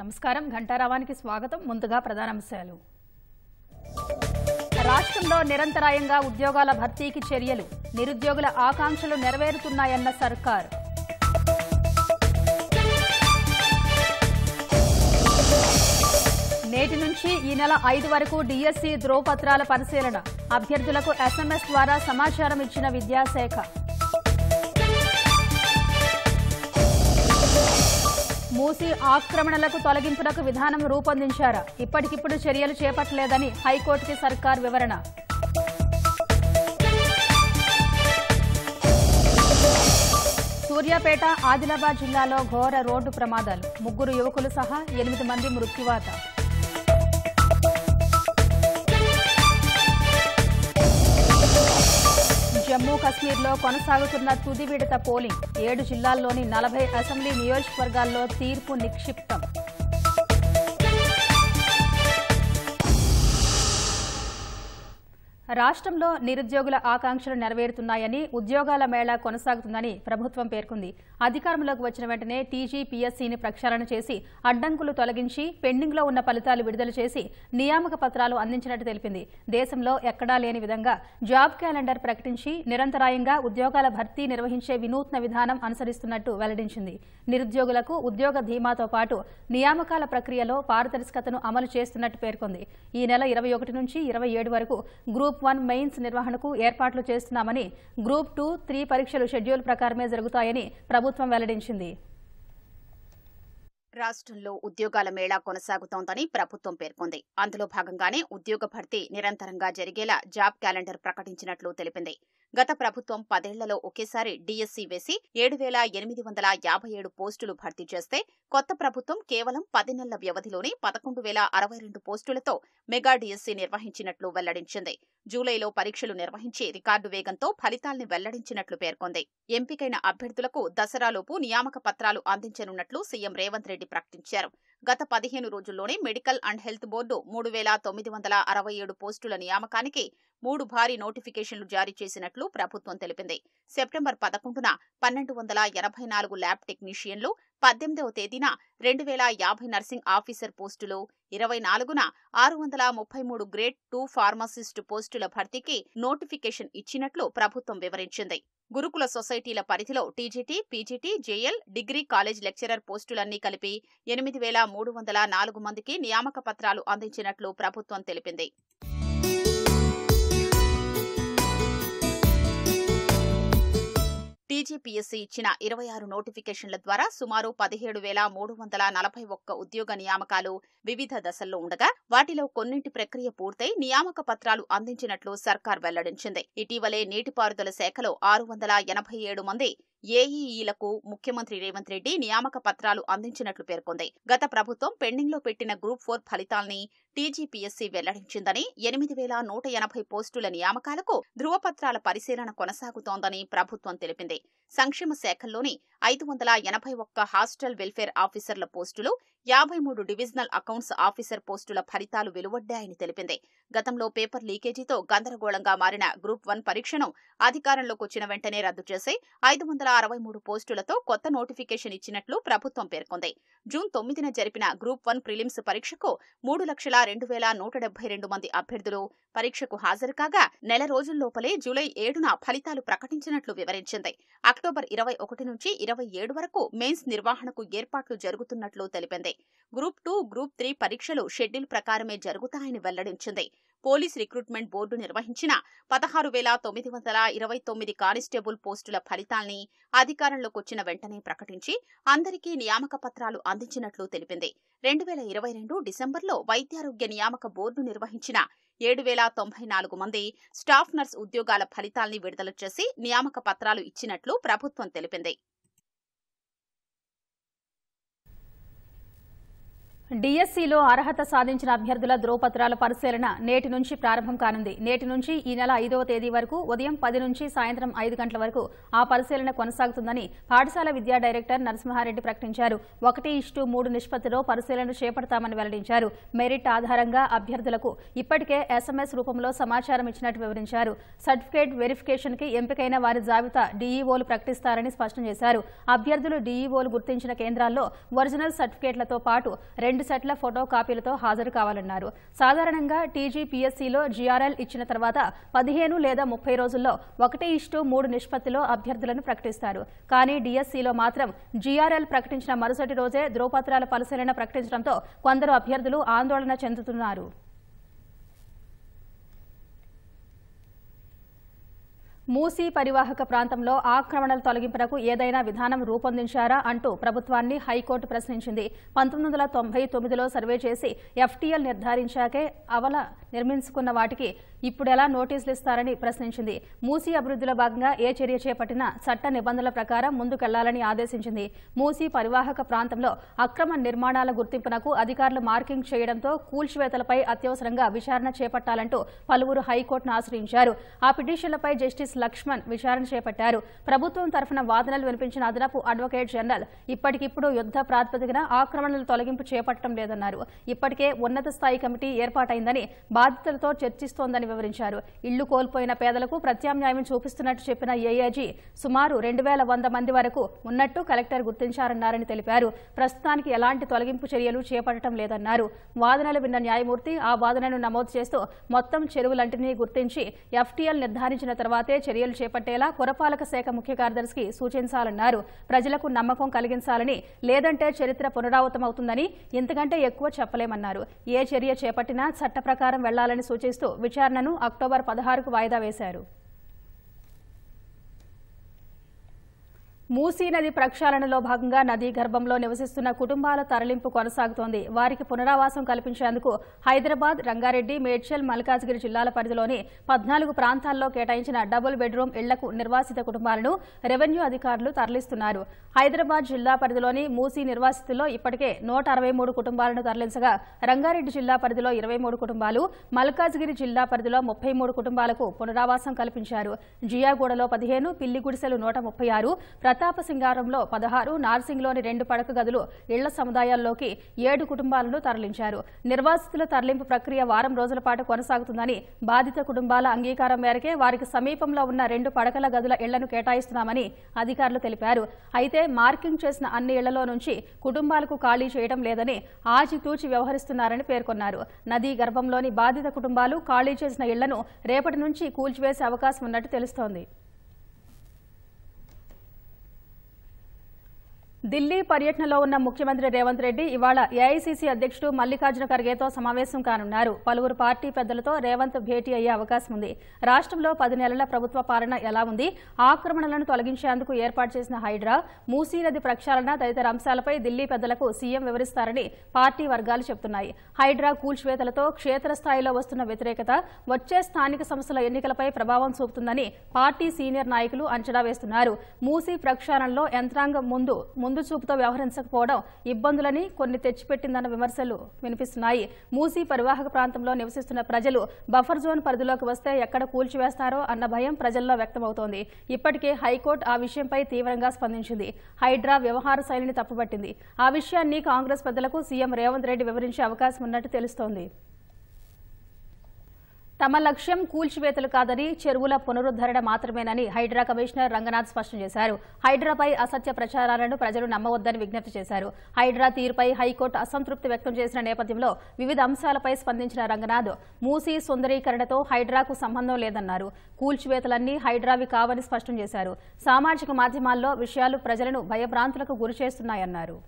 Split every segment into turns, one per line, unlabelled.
నమస్కారం ఘంటారావానికి స్వాగతం. ముందుగా ప్రధానాంశాలు. రాష్ట్రంలో నిరంతరాయంగా ఉద్యోగాల భర్తీకి చర్యలు, నిరుద్యోగుల ఆకాంక్షలు నెరవేరుతున్నాయన్న సర్కార్. నేటి నుంచి ఈ నెల 5 వరకు డిఎస్సి ధ్రువపత్రాల పరిశీలన, అభ్యర్థులకు ఎస్ఎంఎస్ ద్వారా సమాచారం ఇచ్చిన విద్యాశాఖ. మూసీ ఆక్రమణలకు తొలగింపునకు విధానం రూపొందించారా? ఇప్పటికిప్పుడు చర్యలు చేపట్టలేదని హైకోర్టుకి సర్కార్ వివరణ. సూర్యాపేట, ఆదిలాబాద్ జిల్లాలో ఘోర రోడ్డు ప్రమాదాలు, 3 యువకులు సహా 8 మంది మృత్యువాత. జమ్మూ కశ్మీర్లో కొనసాగుతున్న తుది విడత పోలింగ్, 7 జిల్లాల్లోని 40 అసెంబ్లీ నియోజకవర్గాల్లో తీర్పు నిక్షిప్తం. రాష్ట్రంలో నిరుద్యోగుల ఆకాంక్షలు నెరవేరుతున్నాయని, ఉద్యోగాల మేళా కొనసాగుతుందని ప్రభుత్వం పేర్కొంది. అధికారంలోకి వచ్చిన వెంటనే టీజీపీఎస్సీని ప్రక్షాళన చేసి అడ్డంకులు తొలగించి పెండింగ్లో ఉన్న ఫలితాలు విడుదల చేసి నియామక పత్రాలు అందించినట్టు తెలిపింది. దేశంలో ఎక్కడా లేని విధంగా జాబ్ క్యాలెండర్ ప్రకటించి నిరంతరాయంగా ఉద్యోగాల భర్తీ నిర్వహించే వినూత్న విధానం అనుసరిస్తున్నట్టు వెల్లడించింది. నిరుద్యోగులకు ఉద్యోగ ధీమాతో పాటు నియామకాల ప్రక్రియలో పారదర్శకతను అమలు చేస్తున్నట్టు పేర్కొంది. ఈ నెల 21 నుంచి 27 వరకు గ్రూప్ 1 మెయిన్స్ నిర్వహణకు ఏర్పాట్లు చేస్తున్నామని, గ్రూప్ 2, 3 పరీక్షలు షెడ్యూల్ ప్రకారమే జరుగుతాయని ప్రభుత్వం వెల్లడించింది.
రాష్ట్రంలో ఉద్యోగాల మేళా కొనసాగుతోందని ప్రభుత్వం పేర్కొంది. అందులో భాగంగానే ఉద్యోగ భర్తీ నిరంతరంగా జరిగేలా జాబ్ క్యాలెండర్ ప్రకటించినట్లు తెలిపింది. గత ప్రభుత్వం 10 ఏళ్లలో ఒకేసారి డిఎస్సి వేసి 7,857 పోస్టులు భర్తీ చేస్తే, కొత్త ప్రభుత్వం కేవలం 10 నెలల వ్యవధిలోనే 11,062 పోస్టులతో మెగా డిఎస్సి నిర్వహించినట్లు వెల్లడించింది. జూలైలో పరీక్షలు నిర్వహించి రికార్డు వేగంతో ఫలితాల్ని వెల్లడించినట్లు పేర్కొంది. ఎంపికైన అభ్యర్థులకు దసరాలోపు నియామక పత్రాలు అందించనున్నట్లు సీఎం రేవంత్ రెడ్డి ప్రకటించారు. గత 15 రోజుల్లోనే మెడికల్ అండ్ హెల్త్ బోర్డు 3,967 పోస్టుల నియామకానికి 3 భారీ నోటిఫికేషన్లు జారీ చేసినట్లు ప్రభుత్వం తెలిపింది. సెప్టెంబర్ 11న 1,284 ల్యాబ్ టెక్నీషియన్లు, 18వ తేదీన 2,050 నర్సింగ్ ఆఫీసర్ పోస్టులు, 24న 633 గ్రేడ్ 2 ఫార్మసిస్ట్ పోస్టుల భర్తీకి నోటిఫికేషన్ ఇచ్చినట్లు ప్రభుత్వం వివరించింది. గురుకుల సొసైటీల పరిధిలో TGT, PGT, JL, degree college lecturer పోస్టులన్నీ కలిపి 8,304 మందికి నియామక పత్రాలు అందించినట్లు ప్రభుత్వం తెలిపింది. టీజీపీఎస్సీ ఇచ్చిన 26 నోటిఫికేషన్ల ద్వారా సుమారు 17,341 ఉద్యోగ నియామకాలు వివిధ దశల్లో ఉండగా, వాటిలో కొన్నింటి ప్రక్రియ పూర్తయి నియామక పత్రాలు అందించినట్లు సర్కార్ వెల్లడించింది. ఇటీవలే నీటిపారుదల శాఖలో 687 మంది ఏఈఈలకు ముఖ్యమంత్రి రేవంత్ రెడ్డి నియామక పత్రాలు అందించినట్లు పేర్కొంది. గత ప్రభుత్వం పెండింగ్లో పెట్టిన గ్రూప్ 4 ఫలితాల్ని టీజీపీఎస్సీ వెల్లడించిందని, 8,180 పోస్టుల నియామకాలకు ధృవపత్రాల పరిశీలన కొనసాగుతోందని ప్రభుత్వం తెలిపింది. సంక్షేమ శాఖల్లోని 581 హాస్టల్ వెల్ఫేర్ ఆఫీసర్ల పోస్టులు, 53 డివిజనల్ అకౌంట్స్ ఆఫీసర్ పోస్టుల ఫలితాలు వెలువడ్డాయని తెలిపింది. గతంలో పేపర్ లీకేజీతో గందరగోళంగా మారిన గ్రూప్ 1 పరీక్షను అధికారంలోకి వచ్చిన వెంటనే రద్దు చేసి 563 పోస్టులతో కొత్త నోటిఫికేషన్ ఇచ్చినట్లు ప్రభుత్వం పేర్కొంది. జూన్ 9న జరిపిన గ్రూప్ 1 ప్రిలిమ్స్ పరీక్షకు 3,02,172 మంది అభ్యర్థులు పరీక్షకు హాజరు కాగా, నెల రోజుల్లోపలే జూలై 7న ఫలితాలు ప్రకటించినట్లు వివరించింది. అక్టోబర్ 21 నుంచి 27 వరకు మెయిన్స్ నిర్వహణకు ఏర్పాట్లు జరుగుతున్నట్లు తెలిపింది. గ్రూప్ 2, గ్రూప్ 3 పరీక్షలు షెడ్యూల్ ప్రకారమే జరుగుతాయని వెల్లడించింది. పోలీస్ రిక్రూట్మెంట్ బోర్డు నిర్వహించిన 16,929 కానిస్టేబుల్ పోస్టుల ఫలితాల్ని అధికారంలోకి వచ్చిన వెంటనే ప్రకటించి అందరికీ నియామక పత్రాలు అందించినట్లు తెలిపింది. 2022 డిసెంబర్లో వైద్యారోగ్య నియామక బోర్డు నిర్వహించిన 7,094 మంది స్టాఫ్ నర్స్ ఉద్యోగాల ఫలితాల్ని విడుదల చేసి నియామక పత్రాలు ఇచ్చినట్లు ప్రభుత్వం తెలిపింది.
డిఎస్సిలో అర్హత సాధించిన అభ్యర్థుల ధ్రువపత్రాల పరిశీలన నేటి నుంచి ప్రారంభం కానుంది. నేటి నుంచి ఈ నెల 5వ తేదీ వరకు ఉదయం 10 నుంచి సాయంత్రం 5 గంటల వరకు ఆ పరిశీలన కొనసాగుతుందని పాఠశాల విద్యా డైరెక్టర్ నరసింహారెడ్డి ప్రకటించారు. 1:3 నిష్పత్తిలో పరిశీలన చేపడతామని వెల్లడించారు. మెరిట్ ఆధారంగా అభ్యర్థులకు ఇప్పటికే ఎస్ఎంఎస్ రూపంలో సమాచారం ఇచ్చినట్టు వివరించారు. సర్టిఫికేట్ వెరిఫికేషన్ కి ఎంపికైన వారి జాబితా డీఈఓలు ప్రకటిస్తారని స్పష్టం చేశారు. అభ్యర్థులు డీఈఓలు గుర్తించిన కేంద్రాల్లో ఒరిజినల్ సర్టిఫికేట్లతో పాటు 2 2 సెట్ల ఫోటో కాపీలతో హాజరు కావాలన్నారు. సాధారణంగా టీజీపీఎస్సీలో జీఆర్ఎల్ ఇచ్చిన తర్వాత 15 లేదా 30 రోజుల్లో 1:3 నిష్పత్తిలో అభ్యర్థులను ప్రకటిస్తారు. కానీ డీఎస్సీలో మాత్రం జీఆర్ఎల్ ప్రకటించిన మరుసటి రోజే ధ్రువపత్రాల పరిశీలన ప్రకటించడంతో కొందరు అభ్యర్థులు ఆందోళన చెందుతున్నారు. మూసీ పరివాహక ప్రాంతంలో ఆక్రమణల తొలగింపునకు ఏదైనా విధానం రూపొందించారా అంటూ ప్రభుత్వాన్ని హైకోర్టు ప్రశ్నించింది. 1999లో సర్వే చేసి ఎఫ్టీఎల్ నిర్ధారించాకే అవల నిర్మించుకున్న వాటికి ఇప్పుడెలా నోటీసులు ఇస్తారని ప్రశ్నించింది. మూసీ అభివృద్ధిలో భాగంగా ఏ చర్య చేపట్టినా చట్ట నిబంధనల ప్రకారం ముందుకెళ్లాలని ఆదేశించింది. మూసీ పరివాహక ప్రాంతంలో అక్రమ నిర్మాణాల గుర్తింపునకు అధికారులు మార్కింగ్ చేయడంతో కూల్చివేతలపై అత్యవసరంగా విచారణ చేపట్టాలంటూ పలువురు హైకోర్టును ఆశ్రయించారు. ఆ పిటిషన్లపై జస్టిస్ లక్ష్మణ్ విచారణ చేపట్టారు. ప్రభుత్వం తరఫున వాదనలు వినిపించిన అదనపు అడ్వకేట్ జనరల్ ఇప్పటికిప్పుడు యుద్ధ ప్రాతిపదికన ఆక్రమణల తొలగింపు చేపట్టడం లేదన్నారు. ఇప్పటికే ఉన్నత స్థాయి కమిటీ ఏర్పాటైందని, బాధితులతో చర్చిస్తోందని వివరించారు. ఇళ్లు కోల్పోయిన పేదలకు ప్రత్యామ్నాయం చూపిస్తున్నట్టు చెప్పిన ఏఏజీ సుమారు 2100 మంది వరకు ఉన్నట్టు కలెక్టర్ గుర్తించారన్నారని తెలిపారు. ప్రస్తుతానికి ఎలాంటి తొలగింపు చర్యలు చేపట్టడం లేదన్నారు. వాదనలు విన్న న్యాయమూర్తి ఆ వాదనను నమోదు చేస్తూ మొత్తం చెరువులంటినీ గుర్తించి ఎఫ్టీఎల్ నిర్ధారించిన తర్వాతే చర్యలు చేపట్టేలా పురపాలక శాఖ ముఖ్య కార్యదర్శికి సూచించాలన్నారు. ప్రజలకు నమ్మకం కలిగించాలని, లేదంటే చరిత్ర పునరావృతమవుతుందని, ఇంతకంటే ఎక్కువ చెప్పలేమన్నారు. ఏ చర్య చేపట్టినా చట్ట ప్రకారం వెళ్లాలని సూచిస్తూ విచారణను అక్టోబర్ 16కు వాయిదా వేశారు. మూసీ నది ప్రక్షాళనలో భాగంగా నదీ గర్భంలో నివసిస్తున్న కుటుంబాల తరలింపు కొనసాగుతోంది. వారికి పునరావాసం కల్పించేందుకు హైదరాబాద్, రంగారెడ్డి, మేడ్చల్, మల్కాజ్గిరి జిల్లాల పరిధిలోని 14 ప్రాంతాల్లో కేటాయించిన డబుల్ బెడ్రూమ్ ఇళ్లకు నిర్వాసిత కుటుంబాలను రెవెన్యూ అధికారులు తరలిస్తున్నారు. హైదరాబాద్ జిల్లా పరిధిలోని మూసీ నిర్వాసితుల్లో ఇప్పటికే 163 కుటుంబాలను తరలించగా, రంగారెడ్డి జిల్లా పరిధిలో 23 కుటుంబాలు, మల్కాజ్గిరి జిల్లా పరిధిలో 33 కుటుంబాలకు పునరావాసం కల్పించారు. జియాగూడలో 15, పిల్లిగుడిసెలు 136, ప్రతాపసింగారంలో 16, నార్సింగ్లోని 2 పడక గదులు ఇళ్ల సముదాయాల్లోకి 7 కుటుంబాలను తరలించారు. నిర్వాసితుల తరలింపు ప్రక్రియ వారం రోజుల పాటు కొనసాగుతుందని, బాధిత కుటుంబాల అంగీకారం మేరకే వారికి సమీపంలో ఉన్న 2 పడకల గదుల ఇళ్లను కేటాయిస్తున్నామని అధికారులు తెలిపారు. అయితే మార్కింగ్ చేసిన అన్ని ఇళ్లలో నుంచి కుటుంబాలకు ఖాళీ చేయడం లేదని, ఆచితూచి వ్యవహరిస్తున్నారని పేర్కొన్నారు. నదీ గర్భంలోని బాధిత కుటుంబాలు ఖాళీ చేసిన ఇళ్లను రేపటి నుంచి కూల్చివేసే అవకాశం ఉన్నట్టు తెలుస్తోంది. ఢిల్లీ పర్యటనలో ఉన్న ముఖ్యమంత్రి రేవంత్ రెడ్డి ఇవాళ ఏఐసీసీ అధ్యక్షుడు మల్లికార్జున ఖర్గేతో సమావేశం కానున్నారు. పలువురు పార్టీ పెద్దలతో రేవంత్ భేటీ అయ్యే అవకాశం ఉంది. రాష్ట్రంలో 10 నెలల ప్రభుత్వ పాలన ఎలా ఉంది, ఆక్రమణలను తొలగించేందుకు ఏర్పాటు చేసిన హైడ్రా, మూసీ నది ప్రక్షాళన తదితర అంశాలపై ఢిల్లీ పెద్దలకు సీఎం వివరిస్తారని పార్టీ వర్గాలు చెబుతున్నాయి. హైడ్రా కూల్చివేతలతో క్షేత్రస్థాయిలో వస్తున్న వ్యతిరేకత వచ్చే స్థానిక సంస్థల ఎన్నికలపై ప్రభావం చూపుతుందని పార్టీ సీనియర్ నాయకులు అంచనా వేస్తున్నారు. మూసీ ప్రక్షాళనలో యంత్రాంగం ముందు చూపుతో వ్యవహరించకపోవడం ఇబ్బందులని కొన్ని తెచ్చిపెట్టిందన్న విమర్శలు వినిపిస్తున్నాయి. మూసీ పరివాహక ప్రాంతంలో నివసిస్తున్న ప్రజలు బఫర్ జోన్ పరిధిలోకి వస్తే ఎక్కడ కూల్చివేస్తారో అన్న భయం ప్రజల్లో వ్యక్తమవుతోంది. ఇప్పటికే హైకోర్టు ఆ విషయంపై తీవ్రంగా స్పందించింది. హైడ్రా వ్యవహార శైలిని తప్పుపట్టింది. ఆ విషయాన్ని కాంగ్రెస్ పెద్దలకు సీఎం రేవంత్ రెడ్డి వివరించే అవకాశం ఉన్నట్టు తెలుస్తోంది. తమ లక్ష్యం కూల్చివేతలు కాదని, చెరువుల పునరుద్ధరణ మాత్రమేనని హైడ్రా కమిషనర్ రంగనాథ్ స్పష్టం చేశారు. హైడ్రాపై అసత్య ప్రచారాలను ప్రజలు నమ్మవద్దని విజ్ఞప్తి చేశారు. హైడ్రా తీరుపై హైకోర్టు అసంతృప్తి వ్యక్తం చేసిన నేపథ్యంలో వివిధ అంశాలపై స్పందించిన రంగనాథ్ మూసీ సుందరీకరణతో హైడ్రాకు సంబంధం లేదన్నారు. కూల్చివేతలన్నీ హైడ్రావి కావని స్పష్టం చేశారు. సామాజిక మాధ్యమాల్లో విషయాలు ప్రజలను భయభ్రాంతులకు గురిచేస్తున్నాయన్నారు.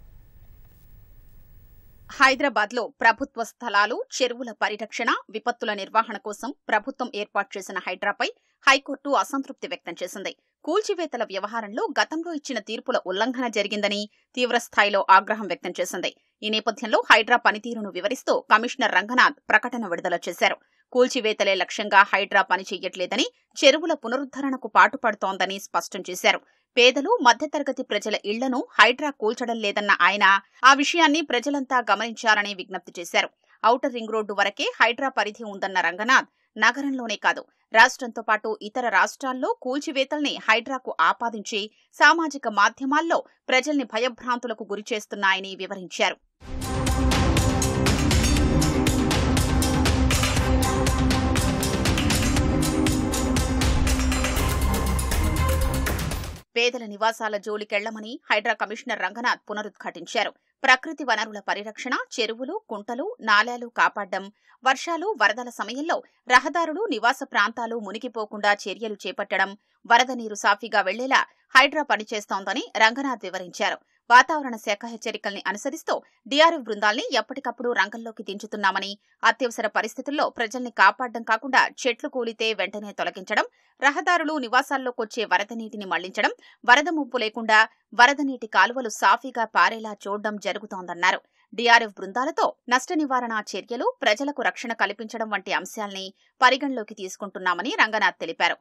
హైదరాబాద్ లో ప్రభుత్వ స్థలాలు, చెరువుల పరిరక్షణ, విపత్తుల నిర్వహణ కోసం ప్రభుత్వం ఏర్పాటు చేసిన హైడ్రాపై హైకోర్టు అసంతృప్తి వ్యక్తం చేసింది. కూల్చివేతల వ్యవహారంలో గతంలో ఇచ్చిన తీర్పుల ఉల్లంఘన జరిగిందని తీవ్రస్థాయిలో ఆగ్రహం వ్యక్తం చేసింది. ఈ నేపథ్యంలో హైడ్రా పనితీరును వివరిస్తూ కమిషనర్ రంగనాథ్ ప్రకటన విడుదల చేశారు. కూల్చివేతలే లక్ష్యంగా హైడ్రా పని చెయ్యట్లేదని, చెరువుల పునరుద్ధరణకు పాటుపడుతోందని స్పష్టం చేశారు. పేదలు, మధ్యతరగతి ప్రజల ఇళ్లను హైడ్రా కూల్చడం లేదన్న ఆయన ఆ విషయాన్ని ప్రజలంతా గమనించాలని విజ్ఞప్తి చేశారు. ఔటర్ రింగ్ రోడ్డు వరకే హైడ్రా పరిధి ఉందన్న రంగనాథ్ నగరంలోనే కాదు, రాష్ట్రంతో పాటు ఇతర రాష్ట్రాల్లో కూల్చివేతల్ని హైడ్రాకు ఆపాదించి సామాజిక మాధ్యమాల్లో ప్రజల్ని భయభ్రాంతులకు గురిచేస్తున్నాయని వివరించారు. పేదల నివాసాల జోలికెళ్లమని హైడ్రా కమిషనర్ రంగనాథ్ పునరుద్ఘాటించారు. ప్రకృతి వనరుల పరిరక్షణ, చెరువులు, కుంటలు, నాలాలు కాపాడడం, వర్షాలు, వరదల సమయంలో రహదారులు, నివాస ప్రాంతాలు మునిగిపోకుండా చర్యలు చేపట్టడం, వరద నీరు సాఫీగా వెళ్లేలా హైడ్రా పనిచేస్తోందని రంగనాథ్ వివరించారు. వాతావరణ శాఖ హెచ్చరికల్ని అనుసరిస్తూ డీఆర్ఎఫ్ బృందాల్ని ఎప్పటికప్పుడు రంగంలోకి దించుతున్నామని, అత్యవసర పరిస్థితుల్లో ప్రజల్ని కాపాడడం కాకుండా చెట్లు కూలితే వెంటనే తొలగించడం, రహదారులు, నివాసాల్లోకొచ్చే వరద నీటిని మళ్లించడం, వరద ముప్పు లేకుండా వరద నీటి కాలువలు సాఫీగా పారేలా చూడడం జరుగుతోందన్నారు. డీఆర్ఎఫ్ బృందాలతో నష్ట నివారణ చర్యలు, ప్రజలకు రక్షణ కల్పించడం వంటి అంశాల్ని పరిగణలోకి తీసుకుంటున్నామని రంగనాథ్ తెలిపారు.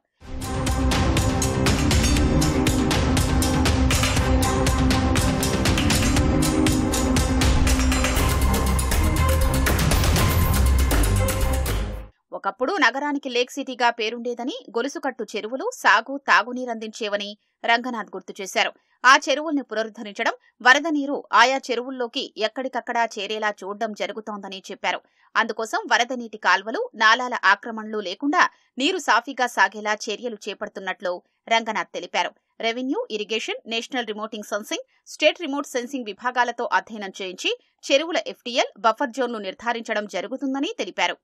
ఒకప్పుడు నగరానికి లేక్ సిటీగా పేరుండేదని, గొలుసుకట్టు చెరువులు సాగు, తాగునీరందించేవని రంగనాథ్ గుర్తు చేశారు. ఆ చెరువుల్ని పునరుద్ధరించడం, వరద నీరు ఆయా చెరువుల్లోకి ఎక్కడికక్కడా చేరేలా చూడడం జరుగుతోందని చెప్పారు. అందుకోసం వరద నీటి కాల్వలు, నాలాల ఆక్రమణలు లేకుండా నీరు సాఫీగా సాగేలా చర్యలు చేపడుతున్నట్లు రంగనాథ్ తెలిపారు. Revenue, irrigation, national remoting sensing, state remote sensing విభాగాలతో అధ్యయనం చేయించి చెరువుల ఎఫ్టీఎల్, బఫర్ జోన్లు నిర్ధారించడం జరుగుతుందని తెలిపారు.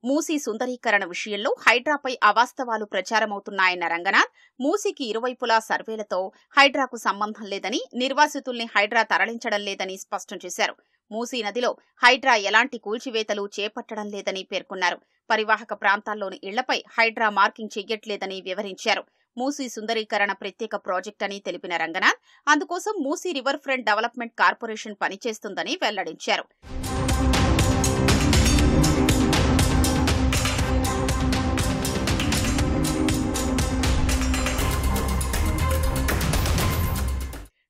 మూసీ సుందరీకరణ విషయంలో హైడ్రాపై అవాస్తవాలు ప్రచారమవుతున్నాయన్న రంగనాథ్, మూసీకి ఇరువైపులా సర్వేలతో హైడ్రాకు సంబంధం లేదని, నిర్వాసితుల్ని హైడ్రా తరలించడం లేదని స్పష్టం చేశారు. మూసీ నదిలో హైడ్రా ఎలాంటి కూల్చివేతలు చేపట్టడం లేదని పేర్కొన్నారు. పరివాహక ప్రాంతాల్లోని ఇళ్లపై హైడ్రా మార్కింగ్ చెయ్యట్లేదని వివరించారు. మూసీ సుందరీకరణ ప్రత్యేక ప్రాజెక్ట్ అని తెలిపిన రంగనాథ్, అందుకోసం Musi river front development corporation పనిచేస్తుందని వెల్లడించారు.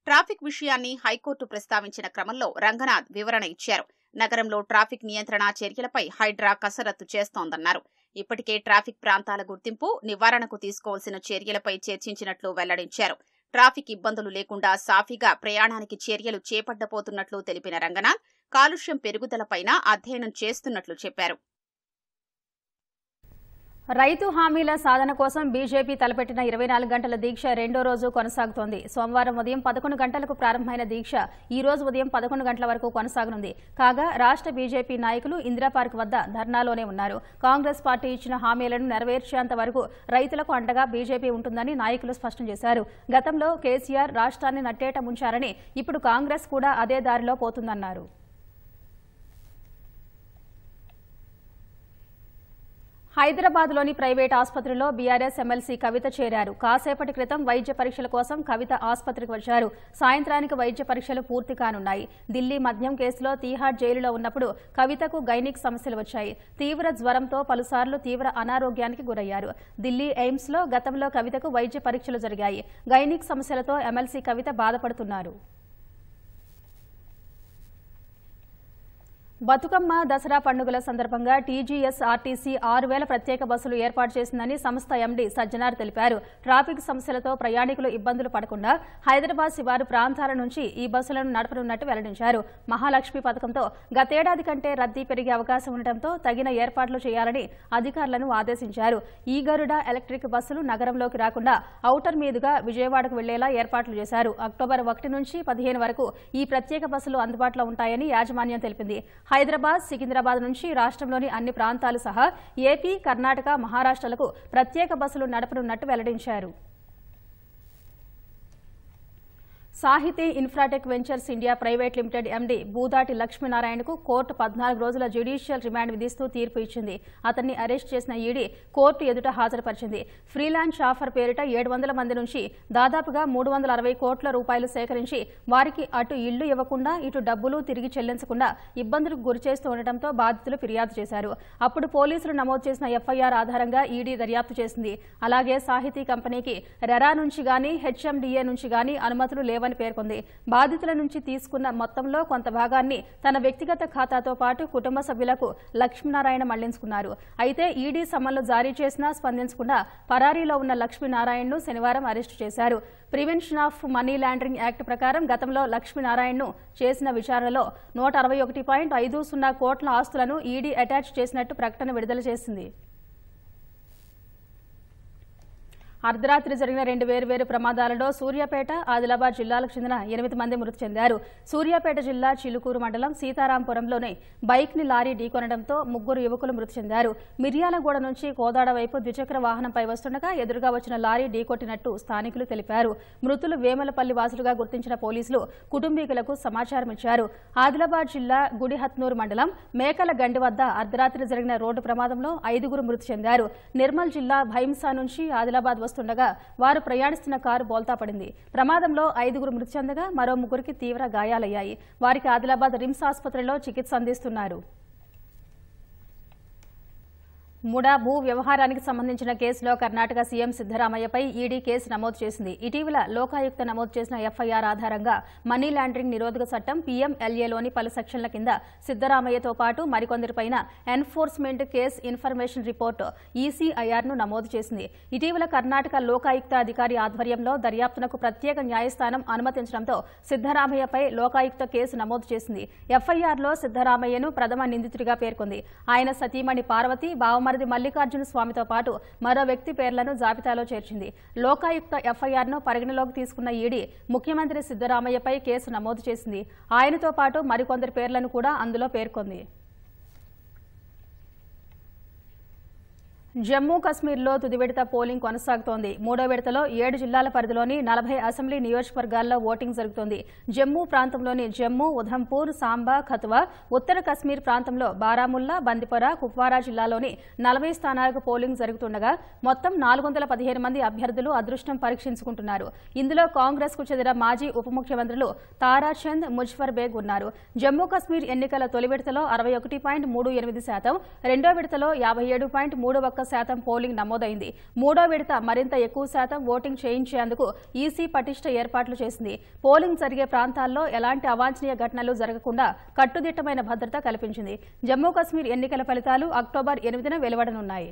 ట్రాఫిక్ విషయాన్ని హైకోర్టు ప్రస్తావించిన క్రమంలో రంగనాథ్ వివరణ ఇచ్చారు. నగరంలో ట్రాఫిక్ నియంత్రణ చర్యలపై హైడ్రా కసరత్తు చేస్తోందన్నారు. ఇప్పటికే ట్రాఫిక్ ప్రాంతాల గుర్తింపు, నివారణకు తీసుకోవాల్సిన చర్యలపై చర్చించినట్లు వెల్లడించారు. ట్రాఫిక్ ఇబ్బందులు లేకుండా సాఫీగా ప్రయాణానికి చర్యలు చేపట్టబోతున్నట్లు తెలిపిన రంగనాథ్, కాలుష్యం పెరుగుదలపైన అధ్యయనం చేస్తున్నట్లు చెప్పారు.
రైతు హామీల సాధన కోసం బీజేపీ తలపెట్టిన 24 గంటల దీక్ష రెండో రోజు కొనసాగుతోంది. సోమవారం ఉదయం 11 గంటలకు ప్రారంభమైన దీక్ష ఈ రోజు ఉదయం 11 గంటల వరకు కొనసాగనుంది. కాగా రాష్ట్ర బీజేపీ నాయకులు ఇందిరా పార్క్ వద్ద ధర్నాలోనే ఉన్నారు. కాంగ్రెస్ పార్టీ ఇచ్చిన హామీలను నెరవేర్చేంత వరకు రైతులకు అండగా బీజేపీ ఉంటుందని నాయకులు స్పష్టం చేశారు. గతంలో కేసీఆర్ రాష్ట్రాన్ని నట్టేట ముంచారని, ఇప్పుడు కాంగ్రెస్ కూడా అదే దారిలో పోతుందన్నారు. హైదరాబాద్లోని ప్రైవేట్ ఆసుపత్రిలో బీఆర్ఎస్ ఎమ్మెల్సీ కవిత చేరారు. కాసేపటి క్రితం వైద్య పరీక్షల కోసం కవిత ఆసుపత్రికి వచ్చారు. సాయంత్రానికి వైద్య పరీక్షలు పూర్తి కానున్నాయి. ఢిల్లీ మద్యం కేసులో తీహార్ జైలులో ఉన్నప్పుడు కవితకు గైనిక్ సమస్యలు వచ్చాయి. తీవ్ర జ్వరంతో పలుసార్లు తీవ్ర అనారోగ్యానికి గురయ్యారు. ఢిల్లీ ఎయిమ్స్లో గతంలో కవితకు వైద్య పరీక్షలు జరిగాయి. గైనిక్ సమస్యలతో ఎమ్మెల్సీ కవిత బాధపడుతున్నారు. బతుకమ్మ, దసరా పండుగల సందర్భంగా టీజీఎస్ఆర్టీసీ 6000 ప్రత్యేక బస్సులు ఏర్పాటు చేసిందని సంస్థ ఎండీ సజ్జనార్ తెలిపారు. ట్రాఫిక్ సమస్యలతో ప్రయాణికులు ఇబ్బందులు పడకుండా హైదరాబాద్ శివారు ప్రాంతాల నుంచి ఈ బస్సులను నడపనున్నట్టు వెల్లడించారు. మహాలక్ష్మి పథకంతో గతేడాది కంటే రద్దీ పెరిగే అవకాశం ఉండటంతో తగిన ఏర్పాట్లు చేయాలని అధికారులను ఆదేశించారు. ఈ గరుడ ఎలక్ట్రిక్ బస్సులు నగరంలోకి రాకుండా ఔటర్ మీదుగా విజయవాడకు వెళ్లేలా ఏర్పాట్లు చేశారు. అక్టోబర్ 1 నుంచి 15 వరకు ఈ ప్రత్యేక బస్సులు అందుబాటులో ఉంటాయని యాజమాన్యం తెలిపింది. హైదరాబాద్, సికింద్రాబాద్ నుంచి రాష్ట్రంలోని అన్ని ప్రాంతాలు సహా ఏపీ, కర్ణాటక, మహారాష్ట్రలకు ప్రత్యేక బస్సులు నడపనున్నట్టు వెల్లడించారు. Sahiti infratech ventures India private limited MD Boodati లక్ష్మీనారాయణకు కోర్టు 14 రోజుల జ్యుడిషియల్ రిమాండ్ విధిస్తూ తీర్పు ఇచ్చింది. అతన్ని అరెస్ట్ చేసిన ఈడీ కోర్టు ఎదుట హాజరుపరిచింది. ఫ్రీలాన్స్ షాఫర్ పేరిట 700 మంది నుంచి దాదాపుగా 360 కోట్ల రూపాయలు సేకరించి వారికి అటు ఇళ్లు ఇవ్వకుండా ఇటు డబ్బులు తిరిగి చెల్లించకుండా ఇబ్బందులకు గురిచేస్తూ ఉండటంతో బాధితులు ఫిర్యాదు చేశారు. అప్పుడు పోలీసులు నమోదు చేసిన ఎఫ్ఐఆర్ ఆధారంగా ఈడీ దర్యాప్తు చేసింది. అలాగే సాహితీ కంపెనీకి రెరా నుంచి గానీ, హెచ్ఎండిఏ నుంచి గానీ అనుమతులు లేవని పేర్కొంది. బాధితుల నుంచి తీసుకున్న మొత్తంలో కొంత భాగాన్ని తన వ్యక్తిగత ఖాతాతో పాటు కుటుంబ సభ్యులకు లక్ష్మీనారాయణ మళ్లించుకున్నారు. అయితే ఈడీ సమన్లు జారీ చేసినా స్పందించకుండా పరారీలో ఉన్న లక్ష్మీనారాయణను శనివారం అరెస్టు చేశారు. Prevention of money laundering act ప్రకారం గతంలో లక్ష్మీనారాయణను చేసిన విచారణలో 161.50 కోట్ల ఆస్తులను ఈడీ అటాచ్ చేసినట్టు ప్రకటన విడుదల చేసింది. అర్ధరాత్రి జరిగిన 2 వేర్వేరు ప్రమాదాలలో సూర్యాపేట, ఆదిలాబాద్ జిల్లాలకు చెందిన 8 మంది మృతి చెందారు. సూర్యాపేట జిల్లా చిలుకూరు మండలం సీతారాంపురంలోని బైక్ ని లారీ ఢీకొనడంతో 3 యువకులు మృతి చెందారు. మిర్యాలగూడ నుంచి కోదాడ వైపు ద్విచక్ర వాహనంపై వస్తుండగా ఎదురుగా వచ్చిన లారీ ఢీకొట్టినట్టు స్థానికులు తెలిపారు. మృతులు వేమలపల్లి వాసులుగా గుర్తించిన పోలీసులు కుటుంబీకులకు సమాచారం ఇచ్చారు. ఆదిలాబాద్ జిల్లా గుడిహత్నూరు మండలం మేకల గండి వద్ద అర్ధరాత్రి జరిగిన రోడ్డు ప్రమాదంలో 5 మృతి చెందారు. నిర్మల్ జిల్లా భైంసా నుంచి ఆదిలాబాద్ వస్తుండగా వారు ప్రయాణిస్తున్న కారు బోల్తా పడింది. ప్రమాదంలో 5 మృతి చెందగా మరో 3కి తీవ్ర గాయాలయ్యాయి. వారికి ఆదిలాబాద్ రిమ్స్ ఆసుపత్రిలో చికిత్స అందిస్తున్నారు. ముడా భూ వ్యవహారానికి సంబంధించిన కేసులో కర్ణాటక సీఎం సిద్దరామయ్యపై ఈడీ కేసు నమోదు చేసింది. ఇటీవల లోకాయుక్త నమోదు చేసిన ఎఫ్ఐఆర్ ఆధారంగా మనీ లాండరింగ్ నిరోధక చట్టం పీఎంఎల్ఏలోని పలు సెక్షన్ల కింద సిద్దరామయ్యతో పాటు మరికొందరిపైన ఎన్ఫోర్స్మెంట్ కేసు ఇన్ఫర్మేషన్ రిపోర్టు ఈసీఐఆర్ను నమోదు చేసింది. ఇటీవల కర్ణాటక లోకాయుక్త అధికారి ఆధ్వర్యంలో దర్యాప్తునకు ప్రత్యేక న్యాయస్థానం అనుమతించడంతో సిద్దరామయ్యపై లోకాయుక్త కేసు నమోదు చేసింది. ఎఫ్ఐఆర్లో సిద్దరామయ్యను ప్రథమ నిందితుడిగా పేర్కొంది. ఆయన సతీమణి పార్వతి, బావమరిది మల్లికార్జున స్వామితో పాటు మరో వ్యక్తి పేర్లను జాబితాలో చేర్చింది. లోకాయుక్త ఎఫ్ఐఆర్ను పరిగణలోకి తీసుకున్న ఈడీ ముఖ్యమంత్రి సిద్దరామయ్యపై కేసు నమోదు చేసింది. ఆయనతో పాటు మరికొందరి పేర్లను కూడా అందులో పేర్కొంది. జమ్మూ కశ్మీర్లో తుది విడత పోలింగ్ కొనసాగుతోంది. 3వ విడతలో 7 జిల్లాల పరిధిలోని 40 అసెంబ్లీ నియోజకవర్గాల్లో ఓటింగ్ జరుగుతోంది. జమ్మూ ప్రాంతంలోని జమ్మూ, ఉధంపూర్, సాంబా, కథువా, ఉత్తర కశ్మీర్ ప్రాంతంలో బారాముల్లా, బందిపోరా, కుప్వారా జిల్లాలోని 40 స్థానాలకు పోలింగ్ జరుగుతుండగా మొత్తం 415 మంది అభ్యర్థులు అదృష్టం పరీక్షించుకుంటున్నారు. ఇందులో కాంగ్రెస్ కు చెందిన మాజీ ఉప ముఖ్యమంత్రులు తారాచంద్, ముజఫర్ బేగ్ ఉన్నారు. జమ్మూ కశ్మీర్ ఎన్నికల తొలి విడతలో 61.38%, రెండో విడతలో 57.31% పోలింగ్ నమోదైంది. మూడో విడత మరింత ఎక్కువ శాతం ఓటింగ్ చేయించేందుకు ఈసీ పటిష్ట ఏర్పాట్లు చేసింది. పోలింగ్ జరిగే ప్రాంతాల్లో ఎలాంటి అవాంఛనీయ ఘటనలు జరగకుండా కట్టుదిట్టమైన భద్రత కల్పించింది. జమ్మూ కశ్మీర్ ఎన్నికల ఫలితాలు అక్టోబర్ 8న వెలువడనున్నాయి.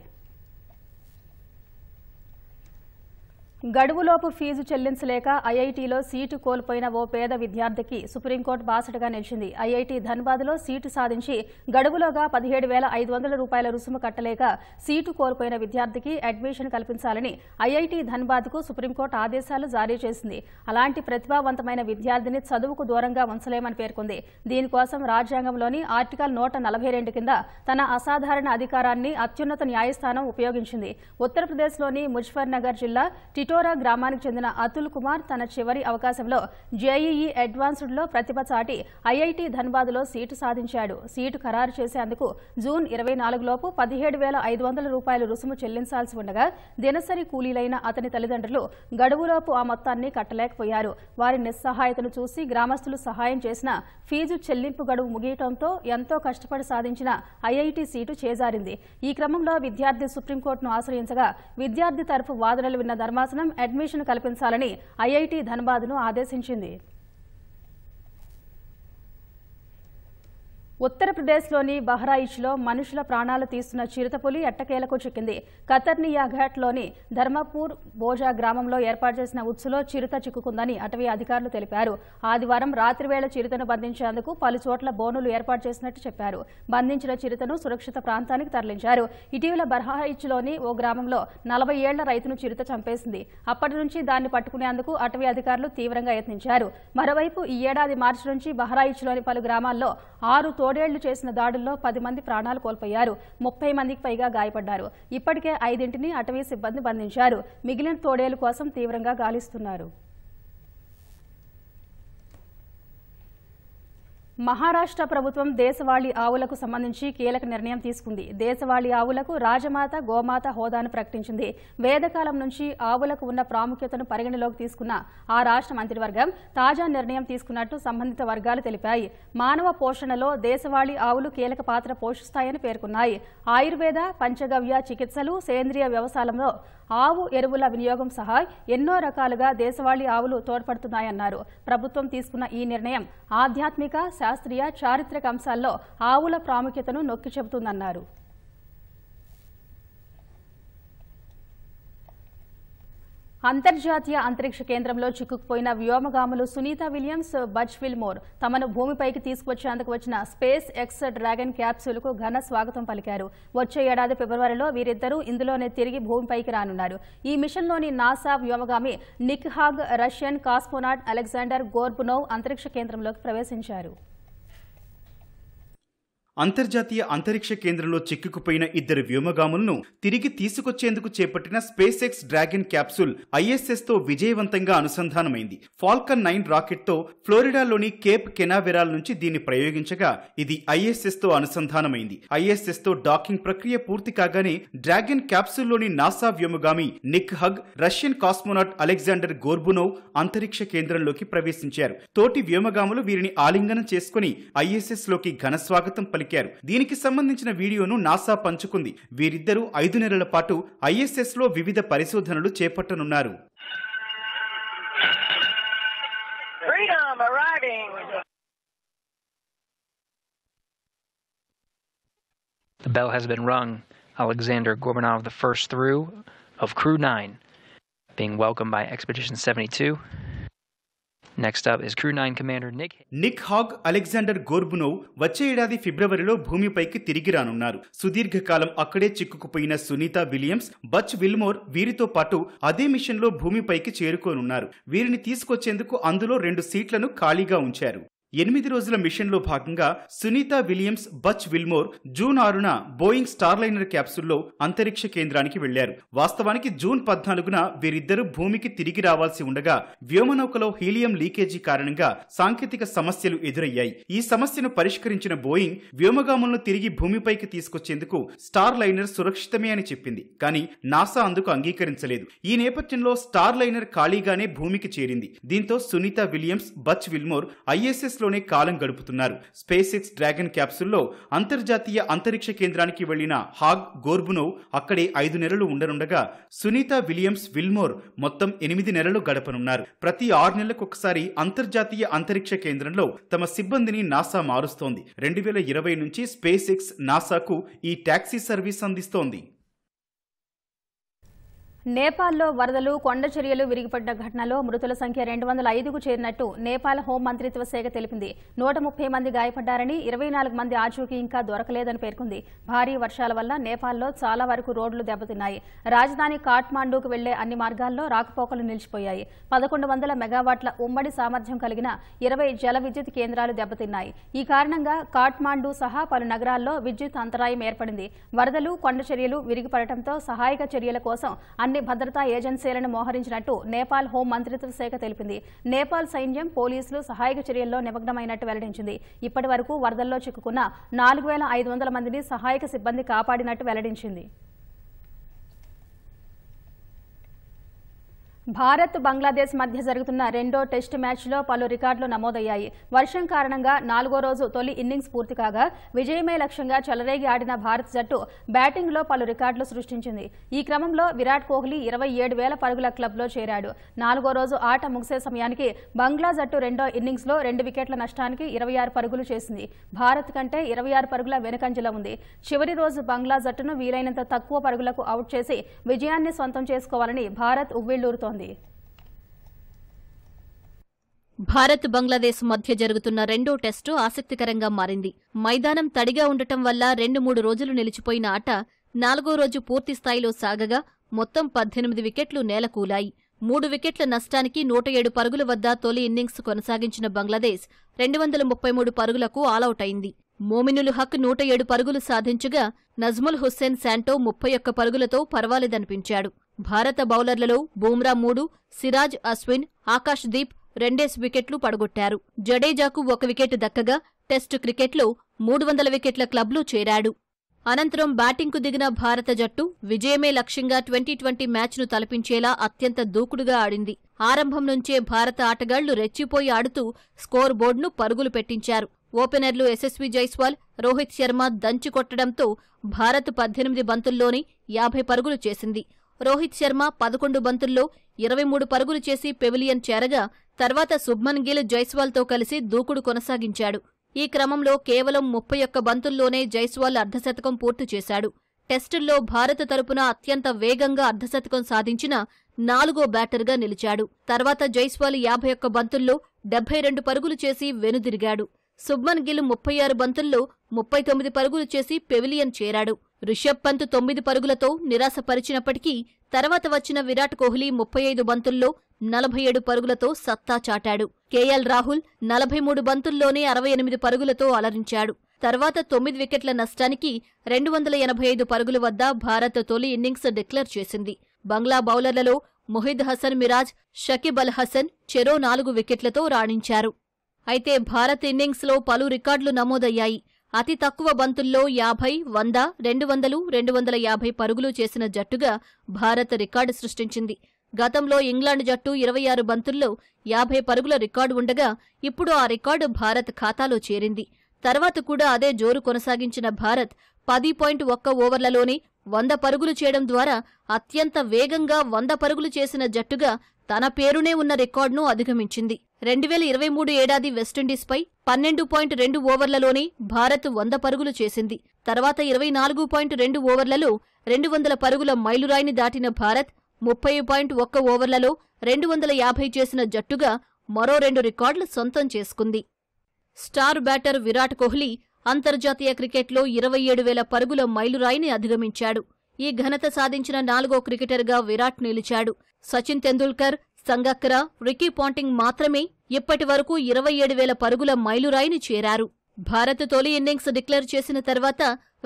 గడువులోపు ఫీజు చెల్లించలేక ఐఐటీలో సీటు కోల్పోయిన ఓ పేద విద్యార్థికి సుప్రీంకోర్టు బాసటగా నిలిచింది. ఐఐటీ ధన్బాద్లో సీటు సాధించి గడువులోగా 17,500 రూపాయల రుసుము కట్టలేక సీటు కోల్పోయిన విద్యార్థికి అడ్మిషన్ కల్పించాలని ఐఐటీ ధన్బాద్కు సుప్రీంకోర్టు ఆదేశాలు జారీ చేసింది. అలాంటి ప్రతిభావంతమైన విద్యార్థిని చదువుకు దూరంగా ఉంచలేమని పేర్కొంది. దీనికోసం రాజ్యాంగంలోని ఆర్టికల్ 142 కింద తన అసాధారణ అధికారాన్ని అత్యున్నత న్యాయస్థానం ఉపయోగించింది. ఉత్తరప్రదేశ్లోని ముజఫర్ నగర్ జిల్లా టిటోరా గ్రామానికి చెందిన అతుల్ కుమార్ తన చివరి అవకాశంలో జేఈఈ అడ్వాన్స్డ్లో ప్రతిభ చాటి ఐఐటీ ధన్బాద్లో సీటు సాధించాడు. సీటు ఖరారు చేసేందుకు జూన్ 24 లోపు 17,500 రూపాయలు రుసుము చెల్లించాల్సి ఉండగా దినసరి కూలీలైన అతని తల్లిదండ్రులు గడువులోపు ఆ మొత్తాన్ని కట్టలేకపోయారు. వారి నిస్సహాయతను చూసి గ్రామస్తులు సహాయం చేసిన ఫీజు చెల్లింపు గడువు ముగియటంతో ఎంతో కష్టపడి సాధించిన ఐఐటీ సీటు చేజారింది. ఈ క్రమంలో విద్యార్థి సుప్రీంకోర్టును ఆశ్రయించగా విద్యార్థి తరఫు వాదనలు విన్న ధర్మాసనం అడ్మిషన్ కల్పించాలని ఐఐటీ ధన్బాద్ను ఆదేశించింది. ఉత్తరప్రదేశ్లోని బహ్రాయిచ్లో మనుషుల ప్రాణాలు తీస్తున్న చిరుతపులి ఎట్టకేలకు చిక్కింది. కతర్నియా ఘాట్లోని ధర్మపూర్ బోజా గ్రామంలో ఏర్పాటు చేసిన ఉత్సులో చిరుత చిక్కుకుందని అటవీ అధికారులు తెలిపారు. ఆదివారం రాత్రివేళ చిరుతను బంధించేందుకు పలు చోట్ల బోనులు ఏర్పాటు చేసినట్టు చెప్పారు. బంధించిన చిరుతను సురక్షిత ప్రాంతానికి తరలించారు. ఇటీవల బహ్రాయిచ్లోని ఓ గ్రామంలో 40 ఏళ్ల రైతును చిరుత చంపేసింది. అప్పటి నుంచి దాన్ని పట్టుకునేందుకు అటవీ అధికారులు తీవ్రంగా యత్నించారు. మరోవైపు ఈ ఏడాది మార్చి నుంచి బహ్రాయిచ్లోని పలు గ్రామాల్లో 6 తోడేళ్లు చేసిన దాడుల్లో 10 మంది ప్రాణాలు కోల్పోయారు. 30 మందికి పైగా గాయపడ్డారు. ఇప్పటికే 5ంటిని అటవీ సిబ్బంది బంధించారు. మిగిలిన తోడేళ్ల కోసం తీవ్రంగా గాలిస్తున్నారు. మహారాష్ట్ర ప్రభుత్వం దేశవాళీ ఆవులకు సంబంధించి కీలక నిర్ణయం తీసుకుంది. దేశవాళీ ఆవులకు రాజమాత, గోమాత హోదాను ప్రకటించింది. వేదకాలం నుంచి ఆవులకు ఉన్న ప్రాముఖ్యతను పరిగణలోకి తీసుకున్న ఆ రాష్ట్ర మంత్రివర్గం తాజా నిర్ణయం తీసుకున్నట్టు సంబంధిత వర్గాలు తెలిపాయి. మానవ పోషణలో దేశవాళీ ఆవులు కీలక పాత్ర పోషిస్తాయని పేర్కొన్నాయి. ఆయుర్వేద, పంచగవ్య చికిత్సలు, సేంద్రియ వ్యవసాయంలో ఆవు ఎరువుల వినియోగం సహా ఎన్నో రకాలుగా దేశవాళీ ఆవులు తోడ్పడుతున్నాయన్నారు. ప్రభుత్వం తీసుకున్న ఈ నిర్ణయం ఆధ్యాత్మిక, శాస్త్రీయ, చారిత్రక అంశాల్లో ఆవుల ప్రాముఖ్యతను నొక్కి చెబుతుందన్నారు. అంతర్జాతీయ అంతరిక్ష కేంద్రంలో చిక్కుకుపోయిన వ్యోమగాములు సునీత విలియమ్స్, బజ్ విల్మోర్ తమను భూమిపైకి తీసుకువచ్చేందుకు వచ్చిన స్పేస్ ఎక్స్ డ్రాగన్ క్యాప్సూల్కు ఘన స్వాగతం పలికారు. వచ్చే ఏడాది ఫిబ్రవరిలో వీరిద్దరూ ఇందులోనే తిరిగి భూమిపైకి రానున్నారు. ఈ మిషన్లోని నాసా వ్యోమగామి Nick Hague, Russian cosmonaut Alexander Gorbunov అంతరిక్ష కేంద్రంలోకి ప్రవేశించారు.
అంతర్జాతీయ అంతరిక్ష కేంద్రంలో చిక్కుకుపోయిన ఇద్దరు వ్యోమగాములను తిరిగి తీసుకొచ్చేందుకు చేపట్టిన space X dragon capsule ISS తో విజయవంతంగా అనుసంధానమైంది. ఫాల్కన్ 9 రాకెట్ తో ఫ్లోరిడాలోని కేప్ కెనావెరాల్ నుంచి దీన్ని ప్రయోగించగా ఇది ISS తో అనుసంధానమైంది. ISS తో డాకింగ్ ప్రక్రియ పూర్తి కాగానే డ్రాగన్ క్యాప్సూల్లోని నాసా వ్యోమగామి Nick Hague, Russian cosmonaut Alexander Gorbunov అంతరిక్ష కేంద్రంలోకి ప్రవేశించారు. తోటి వ్యోమగాములు వీరిని ఆలింగనం చేసుకుని ISS లోకి ఘన స్వాగతం పలికారు. దీనికి సంబంధించిన వీడియోను నాసా పంచుకుంది. వీరిద్దరూ 5 నెలల పాటు ISS లో వివిధ పరిశోధనలు చేపట్టనున్నారు.
The bell has been rung. Alexander Gorbunov, the first through of Crew 9, being welcomed by Expedition 72. Next up is Crew 9 Commander
Nick hog, Alexander Gorbunov వచ్చే ఏడాది ఫిబ్రవరిలో భూమిపైకి తిరిగి రానున్నారు. సుదీర్ఘకాలం అక్కడే చిక్కుకుపోయిన సునీత విలియమ్స్, బజ్ విల్మోర్ వీరితో పాటు అదే మిషన్లో భూమిపైకి చేరుకోనున్నారు. వీరిని తీసుకొచ్చేందుకు అందులో 2 సీట్లను ఖాళీగా ఉంచారు. 8 రోజుల మిషన్లో భాగంగా Sunita Williams, Butch Wilmore June 6న బోయింగ్ స్టార్లైనర్ క్యాప్సూల్లో అంతరిక్ష కేంద్రానికి వెళ్లారు. వాస్తవానికి జూన్ 14న వీరిద్దరూ భూమికి తిరిగి రావాల్సి ఉండగా వ్యోమనౌకలో హీలియం లీకేజీ కారణంగా సాంకేతిక సమస్యలు ఎదురయ్యాయి. ఈ సమస్యను పరిష్కరించిన బోయింగ్ వ్యోమగాములను తిరిగి భూమిపైకి తీసుకొచ్చేందుకు స్టార్లైనర్ సురక్షితమే అని చెప్పింది. కానీ నాసా అందుకు అంగీకరించలేదు. ఈ నేపథ్యంలో స్టార్లైనర్ ఖాళీగానే భూమికి చేరింది. దీంతో Sunita Williams, Butch Wilmore ISS లోనే కాలం గడుపుతున్నారు. స్పేస్ ఎక్స్ డ్రాగన్ క్యాప్సూల్లో అంతర్జాతీయ అంతరిక్ష కేంద్రానికి వెళ్లిన హాగ్, గోర్బునోవ్ అక్కడే 5 నెలలు ఉండనుండగా సునీత విలియమ్స్, విల్మోర్ మొత్తం 8 నెలలు గడపనున్నారు. ప్రతి 6 నెలలకు ఒకసారి అంతర్జాతీయ అంతరిక్ష కేంద్రంలో తమ సిబ్బందిని నాసా మారుస్తోంది. 2020 నుంచి స్పేస్ ఎక్స్ నాసాకు ఈ టాక్సీ సర్వీస్ అందిస్తోంది.
నేపాల్లో వరదలు, కొండ చర్యలు విరిగిపడ్డ ఘటనలో మృతుల సంఖ్య 205కు చేరినట్టు నేపాల్ హోం మంత్రిత్వ శాఖ తెలిపింది. 130 మంది గాయపడ్డారని, 24 మంది ఆచూకీ ఇంకా దొరకలేదని పేర్కొంది. భారీ వర్షాల వల్ల నేపాల్లో చాలా వరకు రోడ్లు దెబ్బతిన్నాయి. రాజధాని కాఠ్మాండూకు వెళ్లే అన్ని మార్గాల్లో రాకపోకలు నిలిచిపోయాయి. 1100 మెగావాట్ల ఉమ్మడి సామర్థ్యం కలిగిన 20 జల విద్యుత్ కేంద్రాలు దెబ్బతిన్నాయి. ఈ కారణంగా కాఠ్మాండూ సహా పలు నగరాల్లో విద్యుత్ అంతరాయం ఏర్పడింది. వరదలు, కొండ చర్యలు విరిగిపడటంతో సహాయక చర్యల కోసం అన్ని భద్రతా ఏజెన్సీలను మోహరించినట్టు నేపాల్ హోం మంత్రిత్వ శాఖ తెలిపింది. నేపాల్ సైన్యం, పోలీసులు సహాయక చర్యల్లో నిమగ్నమైనట్టు వెల్లడించింది. ఇప్పటి వరకు వరదల్లో చిక్కుకున్న 4500 మందిని సహాయక సిబ్బంది కాపాడినట్టు వెల్లడించింది. భారత్, బంగ్లాదేశ్ మధ్య జరుగుతున్న రెండో టెస్టు మ్యాచ్లో పలు రికార్డులు నమోదయ్యాయి. వర్షం కారణంగా 4వ రోజు తొలి ఇన్నింగ్స్ పూర్తి కాగా విజయమే లక్ష్యంగా చెలరేగి ఆడిన భారత జట్టు బ్యాటింగ్లో పలు రికార్డులు సృష్టించింది. ఈ క్రమంలో విరాట్ కోహ్లీ 27,000 పరుగుల క్లబ్లో చేరాడు. 4వ రోజు ఆట ముగిసే సమయానికి బంగ్లా జట్టు రెండో ఇన్నింగ్స్లో 2 వికెట్ల నష్టానికి 26 పరుగులు చేసింది. భారత్ కంటే 26 పరుగుల వెనుకంజలో ఉంది. చివరి రోజు బంగ్లా జట్టును వీలైనంత తక్కువ పరుగులకు అవుట్ చేసి విజయాన్ని సొంతం చేసుకోవాలని భారత్ ఉవ్విళ్లూరుతోంది.
భారత్, బంగ్లాదేశ్ మధ్య జరుగుతున్న రెండో టెస్టు ఆసక్తికరంగా మారింది. మైదానం తడిగా ఉండటం వల్ల 2-3 రోజులు నిలిచిపోయిన ఆట 4వ రోజు పూర్తి స్థాయిలో సాగగా మొత్తం 18 వికెట్లు నేలకూలాయి. 3 వికెట్ల నష్టానికి 107 పరుగుల వద్ద తొలి ఇన్నింగ్స్ కొనసాగించిన బంగ్లాదేశ్ 233 పరుగులకు ఆలౌట్ అయింది. మోమినుల్ హక్ 107 పరుగులు సాధించగా నజ్ముల్ హుస్సేన్ శాంటో 31 పరుగులతో పర్వాలేదనిపించాడు. భారత బౌలర్లలో బూమ్రా 3, సిరాజ్, అశ్విన్, ఆకాష్ దీప్ 2 వికెట్లు పడగొట్టారు. జడేజాకు 1 వికెట్ దక్కగా టెస్టు క్రికెట్లో 300 వికెట్ల క్లబ్లో చేరాడు. అనంతరం బ్యాటింగ్కు దిగిన భారత జట్టు విజయమే లక్ష్యంగా 2020 మ్యాచ్ను తలపించేలా అత్యంత దూకుడుగా ఆడింది. ఆరంభం నుంచే భారత ఆటగాళ్లు రెచ్చిపోయి ఆడుతూ స్కోర్ బోర్డును పరుగులు పెట్టించారు. ఓపెనర్లు యశస్వి జైస్వాల్, రోహిత్ శర్మ దంచి కొట్టడంతో భారత్ 18 బంతుల్లోనే 50 పరుగులు చేసింది. రోహిత్ శర్మ 11 బంతుల్లో 23 పరుగులు చేసి పెవిలియన్ చేరగా తర్వాత శుభ్మన్ గిల్, జైస్వాల్తో కలిసి దూకుడు కొనసాగించాడు. ఈ క్రమంలో కేవలం 31 బంతుల్లోనే జైస్వాల్ అర్ధశతకం పూర్తి చేశాడు. టెస్టుల్లో భారత తరపున అత్యంత వేగంగా అర్ధశతకం సాధించిన 4గో బ్యాటర్గా నిలిచాడు. తర్వాత జైస్వాల్ 51 బంతుల్లో 72 పరుగులు చేసి వెనుదిరిగాడు. శుభ్మన్ గిల్ 36 బంతుల్లో 39 పరుగులు చేసి పెవిలియన్ చేరాడు. రిషబ్ పంత్ 9 పరుగులతో నిరాశపరిచినప్పటికీ తర్వాత వచ్చిన విరాట్ కోహ్లీ 35 బంతుల్లో 47 పరుగులతో సత్తా చాటాడు. కేఎల్ రాహుల్ 43 బంతుల్లోనే 68 పరుగులతో అలరించాడు. తర్వాత 9 వికెట్ల నష్టానికి 285 పరుగుల వద్ద భారత్ తొలి ఇన్నింగ్స్ డిక్లేర్ చేసింది. బంగ్లా బౌలర్లలో ముహిద్ హసన్ మిరాజ్, షకీబ్ అల్ హసన్ చెరో 4 వికెట్లతో రాణించారు. అయితే భారత్ ఇన్నింగ్స్లో పలు రికార్డులు నమోదయ్యాయి. అతి తక్కువ బంతుల్లో 50, 100, 200, 250 పరుగులు చేసిన జట్టుగా భారత్ రికార్డు సృష్టించింది. గతంలో ఇంగ్లాండ్ జట్టు 26 బంతుల్లో 50 పరుగుల రికార్డు ఉండగా ఇప్పుడు ఆ రికార్డు భారత్ ఖాతాలో చేరింది. తర్వాత కూడా అదే జోరు కొనసాగించిన భారత్ 10.1 ఓవర్లలోనే 100 పరుగులు చేయడం ద్వారా అత్యంత వేగంగా 100 పరుగులు చేసిన జట్టుగా తన పేరునే ఉన్న రికార్డును అధిగమించింది. 2023 ఏడాది వెస్టిండీస్పై 12.2 ఓవర్లలోనే భారత్ 100 పరుగులు చేసింది. తర్వాత 24.2 ఓవర్లలో 200 పరుగుల మైలురాయిని దాటిన భారత్ 30.1 ఓవర్లలో 250 చేసిన జట్టుగా మరో 2 రికార్డులు సొంతం చేసుకుంది. స్టార్ బ్యాటర్ విరాట్ కోహ్లీ అంతర్జాతీయ క్రికెట్లో 27,000 పరుగుల మైలురాయిని అధిగమించాడు. ఈ ఘనత సాధించిన 4గో క్రికెటర్గా విరాట్ నిలిచాడు. సచిన్ తెందూల్కర్, సంగక్కర, రికీ పాంటింగ్ మాత్రమే ఇప్పటి వరకు 27,000 పరుగుల మైలురాయిని చేరారు. భారత్ తొలి ఇన్నింగ్స్ డిక్లేర్ చేసిన తర్వాత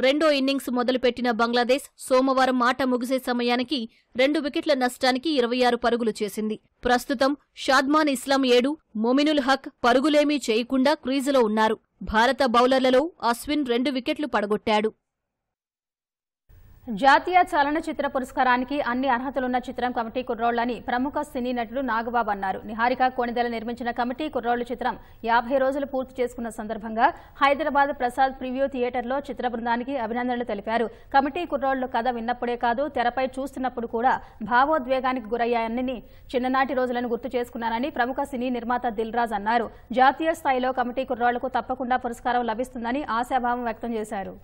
రెండో ఇన్నింగ్స్ మొదలుపెట్టిన బంగ్లాదేశ్ సోమవారం ఆట ముగిసే సమయానికి 2 వికెట్ల నష్టానికి 26 పరుగులు చేసింది. ప్రస్తుతం షాద్మాన్ ఇస్లాం 7, మొమినుల్ హక్ పరుగులేమీ చేయకుండా క్రీజులో ఉన్నారు. భారత బౌలర్లలో అశ్విన్ 2 వికెట్లు పడగొట్టాడు.
జాతీయ చలనచిత్ర పురస్కారానికి అన్ని అర్హతలున్న చిత్రం కమిటీ కుర్రోళ్లని ప్రముఖ సినీ నటుడు నాగబాబు అన్నారు. నిహారిక కోణిదెల నిర్మించిన కమిటీ కుర్రోళ్లు చిత్రం 50 రోజులు పూర్తి చేసుకున్న సందర్భంగా హైదరాబాద్ ప్రసాద్ ప్రివ్యూ థియేటర్లో చిత్ర బృందానికి అభినందనలు తెలిపారు. కమిటీ కుర్రోళ్లు కథ విన్నప్పుడే కాదు, తెరపై చూస్తున్నప్పుడు కూడా భావోద్వేగానికి గురయ్యాయని, చిన్ననాటి రోజులను గుర్తు చేసుకున్నానని ప్రముఖ సినీ నిర్మాత దిల్ రాజ్ అన్నారు. జాతీయ స్థాయిలో కమిటీ కుర్రోళ్లకు తప్పకుండా పురస్కారం లభిస్తుందని ఆశాభావం వ్యక్తం చేశారు.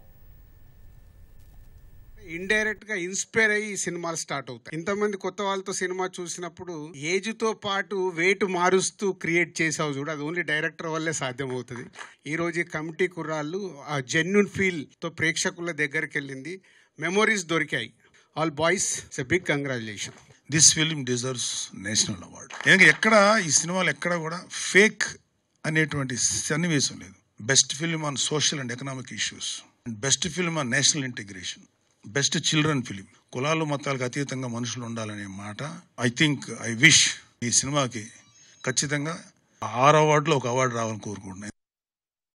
ఇండైరెక్ట్ గా ఇన్స్పైర్ అయ్యి ఈ సినిమాలు స్టార్ట్ అవుతాయి. ఇంతమంది కొత్త వాళ్ళతో సినిమా చూసినప్పుడు ఏజ్ తో పాటు వెయిట్ మారుస్తూ క్రియేట్ చేసావు చూడు, అది ఓన్లీ డైరెక్టర్ వల్లే సాధ్యం అవుతుంది. ఈ రోజు ఈ కమిటీ కుర్రాళ్ళు ఆ జెన్యూన్ ఫీల్ తో ప్రేక్షకుల దగ్గరికి వెళ్ళింది, మెమోరీస్ దొరికాయి. All boys, it's a big congratulation.
This film deserves national award. ఎక్కడ ఈ సినిమాలు ఎక్కడ కూడా ఫేక్ అనేటువంటి సన్నివేశం లేదు. Best film on social and economic issues, best film on national integration, best children film. కులాలు మతాలకు అతీతంగా మనుషులు ఉండాలనే మాట ఐ విష్ ఈ సినిమాకి ఖచ్చితంగా 6 అవార్డులో ఒక అవార్డు రావాలని కోరుకుంటున్నాను.